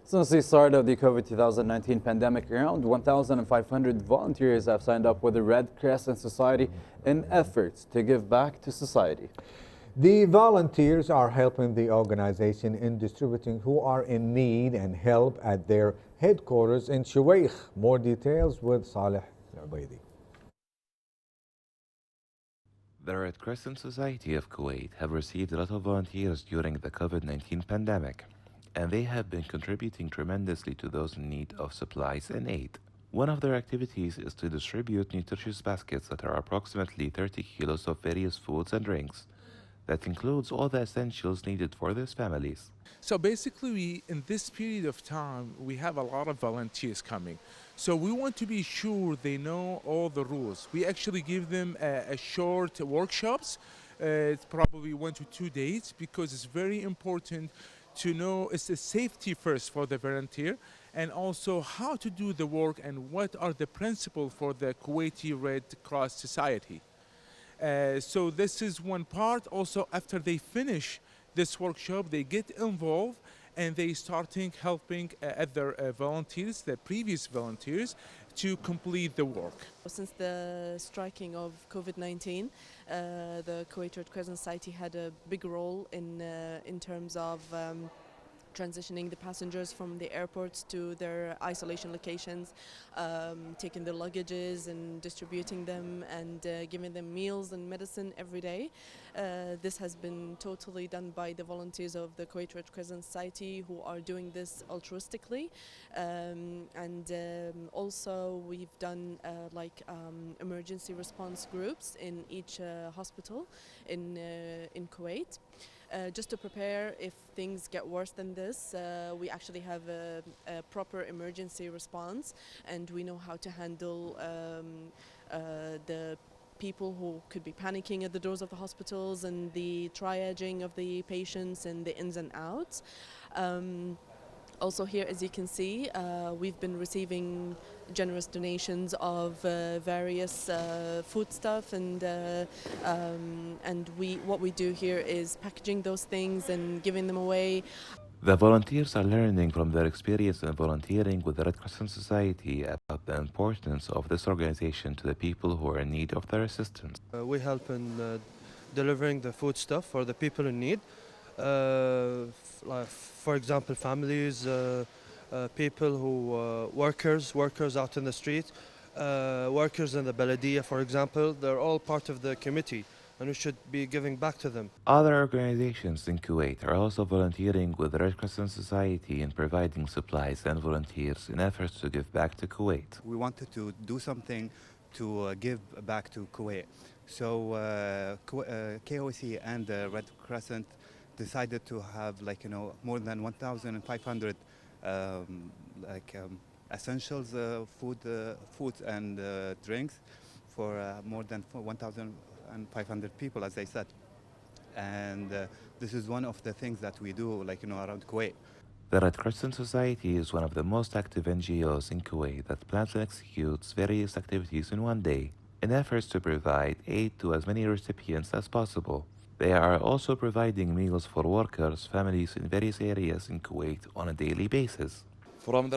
Since the start of the COVID-19 pandemic, around 1,500 volunteers have signed up with the Red Crescent Society in efforts to give back to society. The volunteers are helping the organization in distributing who are in need and help at their headquarters in Shuwaykh. More details with Saleh Al-Ubaidi. The Red Crescent Society of Kuwait have received a lot of volunteers during the COVID-19 pandemic, and they have been contributing tremendously to those in need of supplies and aid. One of their activities is to distribute nutritious baskets that are approximately 30 kilos of various foods and drinks. That includes all the essentials needed for these families. So basically, in this period of time, we have a lot of volunteers coming. So we want to be sure they know all the rules. We actually give them a short workshops. It's probably 1 to 2 days, because it's very important to know it's the safety first for the volunteer, and also how to do the work and what are the principles for the Kuwaiti Red Cross Society. So this is one part. Also, after they finish this workshop, they get involved and they starting helping other volunteers, the previous volunteers, to complete the work. Since the striking of COVID-19, the Kuwait Red Crescent Society had a big role in terms of transitioning the passengers from the airports to their isolation locations, taking their luggages and distributing them, and giving them meals and medicine every day. This has been totally done by the volunteers of the Kuwait Red Crescent Society, who are doing this altruistically. Also we've done emergency response groups in each hospital in Kuwait. Just to prepare if things get worse than this, we actually have a proper emergency response, and we know how to handle the people who could be panicking at the doors of the hospitals, and the triaging of the patients and the ins and outs. Also here, as you can see, we've been receiving generous donations of various foodstuff, and what we do here is packaging those things and giving them away. The volunteers are learning from their experience in volunteering with the Red Crescent Society about the importance of this organization to the people who are in need of their assistance. We help in delivering the foodstuff for the people in need. For example, families, people who workers out in the street, workers in the Baladiya, for example. They're all part of the committee, and we should be giving back to them. Other organizations in Kuwait are also volunteering with the Red Crescent Society in providing supplies and volunteers in efforts to give back to Kuwait. We wanted to do something to give back to Kuwait. So KOC and the Red Crescent decided to have more than 1,500 essentials, foods and drinks for more than 1,500 people, as I said. And this is one of the things that we do around Kuwait. The Red Crescent Society is one of the most active NGOs in Kuwait that plans and executes various activities in one day in efforts to provide aid to as many recipients as possible. They are also providing meals for workers, families in various areas in Kuwait on a daily basis. From the Red